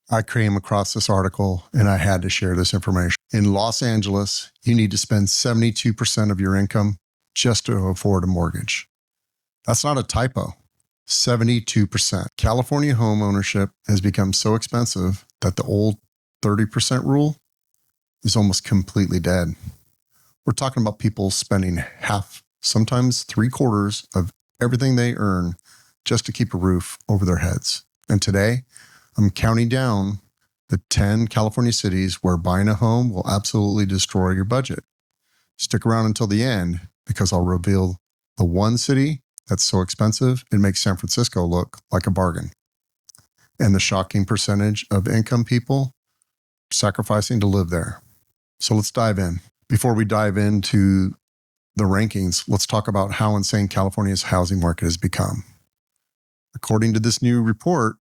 I came across this article and I had to share this information. In Los Angeles, you need to spend 72% of your income just to afford a mortgage. That's not a typo. 72%. California homeownership has become so expensive that the old 30% rule is almost completely dead. We're talking about people spending half, sometimes 3/4 of everything they earn just to keep a roof over their heads. And today, I'm counting down the 10 California cities where buying a home will absolutely destroy your budget. Stick around until the end because I'll reveal the one city that's so expensive it makes San Francisco look like a bargain, and the shocking percentage of income people sacrificing to live there. So let's dive in. Before we dive into the rankings, let's talk about how insane California's housing market has become. According to this new report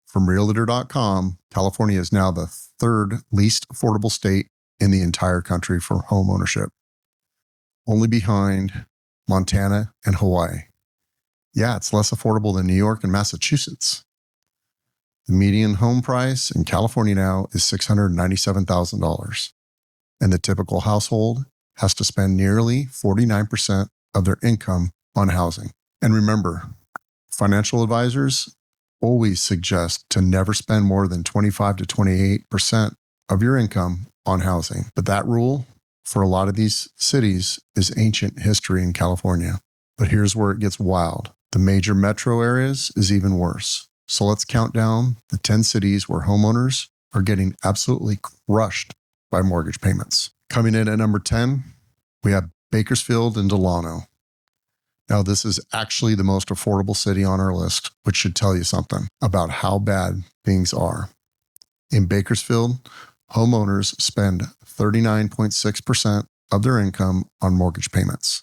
from Realtor.com, California is now the third least affordable state in the entire country for home ownership, only behind Montana and Hawaii. Yeah, it's less affordable than New York and Massachusetts. The median home price in California now is $697,000, and the typical household has to spend nearly 49% of their income on housing. And remember, financial advisors always suggest to never spend more than 25 to 28% of your income on housing. But that rule for a lot of these cities is ancient history in California. But here's where it gets wild. The major metro areas is even worse. So let's count down the 10 cities where homeowners are getting absolutely crushed by mortgage payments. Coming in at number 10, we have Bakersfield and Delano. Now, this is actually the most affordable city on our list, which should tell you something about how bad things are. In Bakersfield, homeowners spend 39.6% of their income on mortgage payments.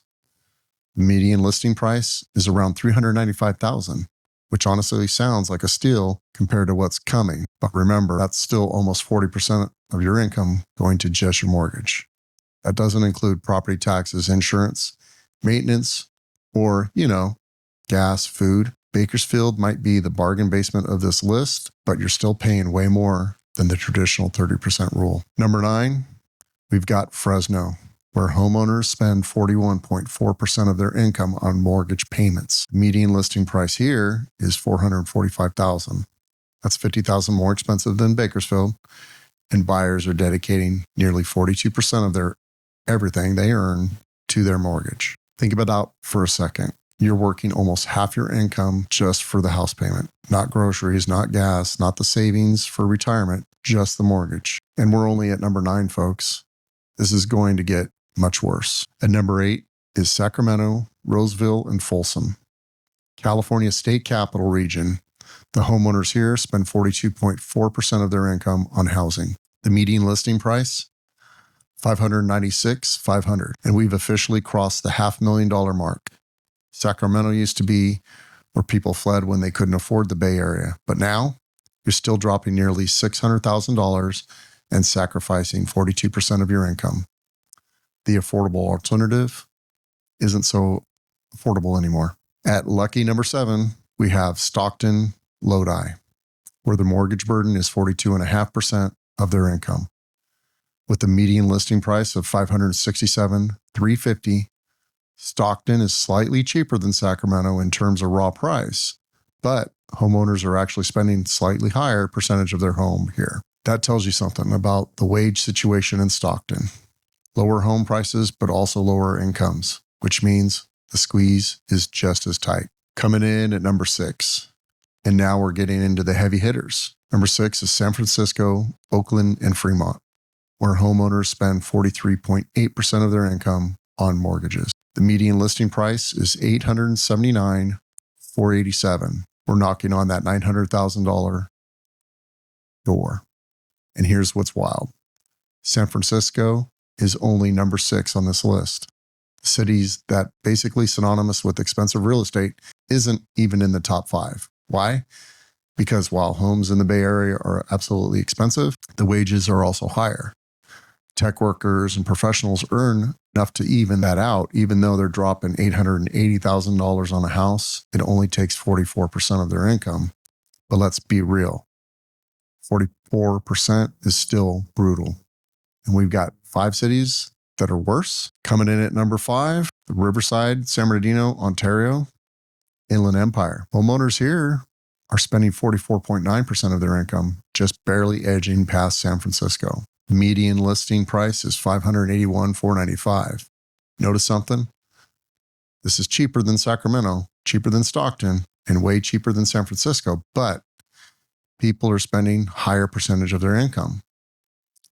The median listing price is around $395,000, which honestly sounds like a steal compared to what's coming. But remember, that's still almost 40% of your income going to just your mortgage. That doesn't include property taxes, insurance, maintenance, or, gas, food. Bakersfield might be the bargain basement of this list, but you're still paying way more than the traditional 30% rule. Number 9, we've got Fresno, where homeowners spend 41.4% of their income on mortgage payments. The median listing price here is $445,000. That's $50,000 more expensive than Bakersfield, and buyers are dedicating nearly 42% of their everything they earn to their mortgage. Think about that for a second. You're working almost half your income just for the house payment, not groceries, not gas, not the savings for retirement, just the mortgage. And we're only at number 9, folks. This is going to get much worse. At number 8 is Sacramento, Roseville, and Folsom. California's state capital region. The homeowners here spend 42.4% of their income on housing. The median listing price, $596,500, and we've officially crossed the $500,000 mark. Sacramento used to be where people fled when they couldn't afford the Bay Area, but now you're still dropping nearly $600,000 and sacrificing 42% of your income. The affordable alternative isn't so affordable anymore. At lucky number 7, we have Stockton, Lodi, where the mortgage burden is 42.5% of their income. With the median listing price of $567,350, Stockton is slightly cheaper than Sacramento in terms of raw price, but homeowners are actually spending slightly higher percentage of their home here. That tells you something about the wage situation in Stockton. Lower home prices, but also lower incomes, which means the squeeze is just as tight. Coming in at number 6, and now we're getting into the heavy hitters. Number 6 is San Francisco, Oakland, and Fremont, where homeowners spend 43.8% of their income on mortgages. The median listing price is $879,487. We're knocking on that $900,000 door. And here's what's wild. San Francisco is only number 6 on this list. Cities that basically synonymous with expensive real estate isn't even in the top 5. Why? Because while homes in the Bay Area are absolutely expensive, the wages are also higher. Tech workers and professionals earn enough to even that out. Even though they're dropping $880,000 on a house, it only takes 44% of their income. But let's be real. 44% is still brutal. And we've got 5 cities that are worse. Coming in at number 5, the Riverside, San Bernardino, Ontario, Inland Empire. Homeowners here are spending 44.9% of their income, just barely edging past San Francisco. The median listing price is $581,495. Notice something? This is cheaper than Sacramento, cheaper than Stockton, and way cheaper than San Francisco, but people are spending higher percentage of their income.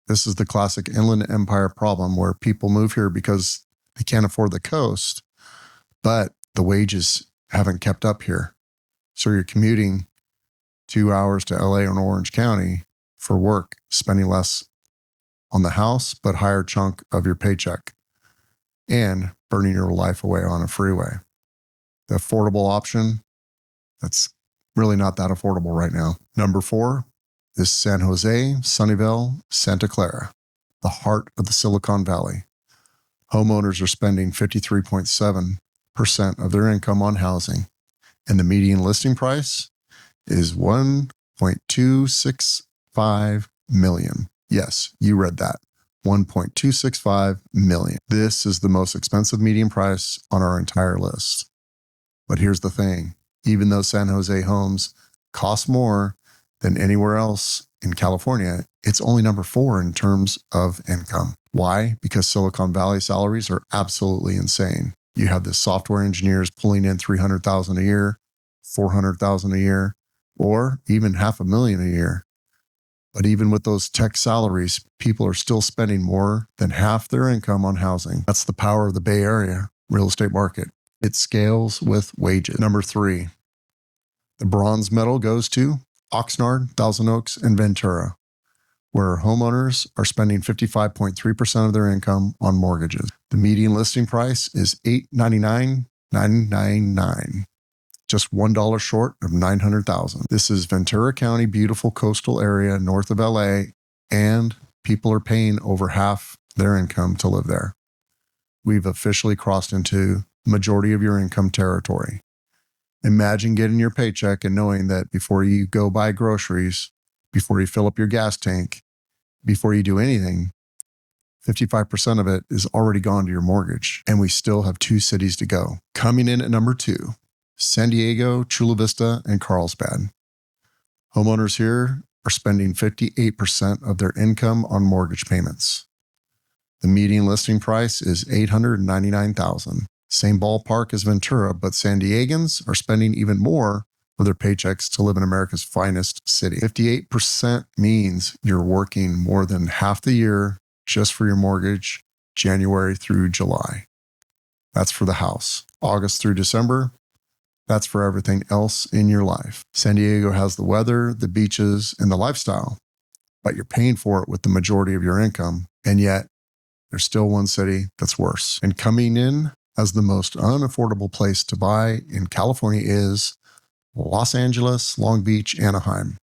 This is the classic Inland Empire problem where people move here because they can't afford the coast, but the wages haven't kept up here. So you're commuting 2 hours to LA or Orange County for work, spending less on the house, but higher chunk of your paycheck and burning your life away on a freeway. The affordable option, that's really not that affordable right now. Number 4 is San Jose, Sunnyvale, Santa Clara, the heart of the Silicon Valley. Homeowners are spending 53.7% of their income on housing, and the median listing price is $1.265 million. Yes, you read that. $1.265 million. This is the most expensive median price on our entire list. But here's the thing. Even though San Jose homes cost more than anywhere else in California, it's only number 4 in terms of income. Why? Because Silicon Valley salaries are absolutely insane. You have the software engineers pulling in $300,000 a year, $400,000 a year, or even $500,000 a year. But even with those tech salaries, people are still spending more than half their income on housing. That's the power of the Bay Area real estate market. It scales with wages. Number 3, the bronze medal goes to Oxnard, Thousand Oaks, and Ventura, where homeowners are spending 55.3% of their income on mortgages. The median listing price is $899,999, just $1 short of $900,000. This is Ventura County, beautiful coastal area north of LA, and people are paying over half their income to live there. We've officially crossed into majority of your income territory. Imagine getting your paycheck and knowing that before you go buy groceries, before you fill up your gas tank, before you do anything, 55% of it is already gone to your mortgage. And we still have 2 cities to go. Coming in at number 2, San Diego, Chula Vista, and Carlsbad. Homeowners here are spending 58% of their income on mortgage payments. The median listing price is $899,000. Same ballpark as Ventura, but San Diegans are spending even more of their paychecks to live in America's finest city. 58% means you're working more than half the year just for your mortgage, January through July. That's for the house. August through December, that's for everything else in your life. San Diego has the weather, the beaches, and the lifestyle, but you're paying for it with the majority of your income, and yet there's still one city that's worse. And coming in as the most unaffordable place to buy in California is Los Angeles-Long Beach-Anaheim.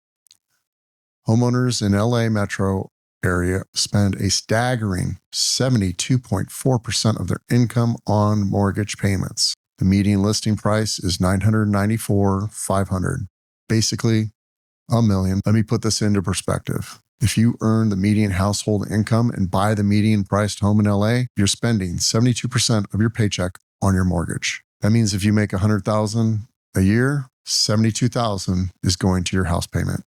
Homeowners in LA metro area spend a staggering 72.4% of their income on mortgage payments. The median listing price is $994,500, basically $1 million. Let me put this into perspective. If you earn the median household income and buy the median priced home in LA, you're spending 72% of your paycheck on your mortgage. That means if you make $100,000 a year, $72,000 is going to your house payment.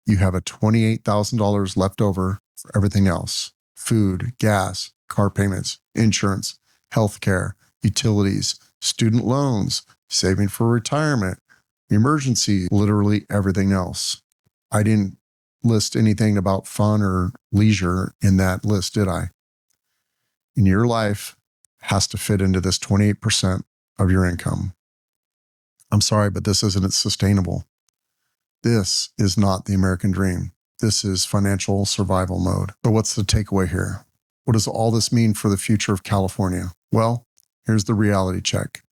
You have a $28,000 left over for everything else: food, gas, car payments, insurance, healthcare, utilities, student loans, saving for retirement, emergency, literally everything else. I didn't list anything about fun or leisure in that list, did I? And your life has to fit into this 28% of your income. I'm sorry, but this isn't sustainable. This is not the American dream. This is financial survival mode. But what's the takeaway here? What does all this mean for the future of California? Well, here's the reality check.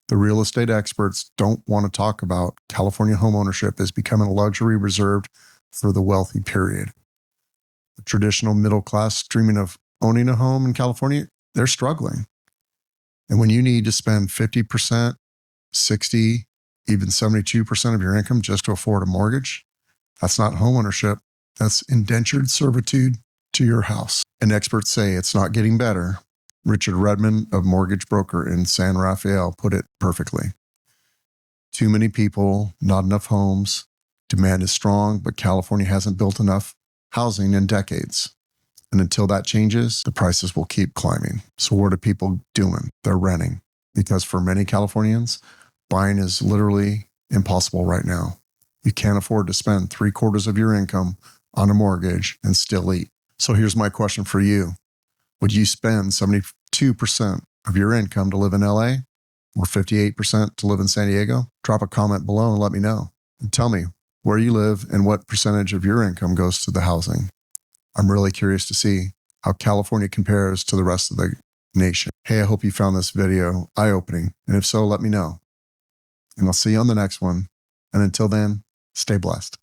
The real estate experts don't want to talk about California homeownership as becoming a luxury reserved for the wealthy, period. The traditional middle class dreaming of owning a home in California, they're struggling. And when you need to spend 50%, 60, even 72% of your income just to afford a mortgage, That's not homeownership. That's indentured servitude to your house. And experts say it's not getting better. Richard Redmond of Mortgage Broker in San Rafael put it perfectly. Too many people, not enough homes. Demand is strong, but California hasn't built enough housing in decades. And until that changes, the prices will keep climbing. So what are people doing? They're renting. Because for many Californians, buying is literally impossible right now. You can't afford to spend 3/4 of your income on a mortgage and still eat. So here's my question for you. Would you spend 72% of your income to live in LA or 58% to live in San Diego? Drop a comment below and let me know. And tell me where you live and what percentage of your income goes to the housing. I'm really curious to see how California compares to the rest of the nation. Hey, I hope you found this video eye-opening. And if so, let me know. And I'll see you on the next one. And until then, stay blessed.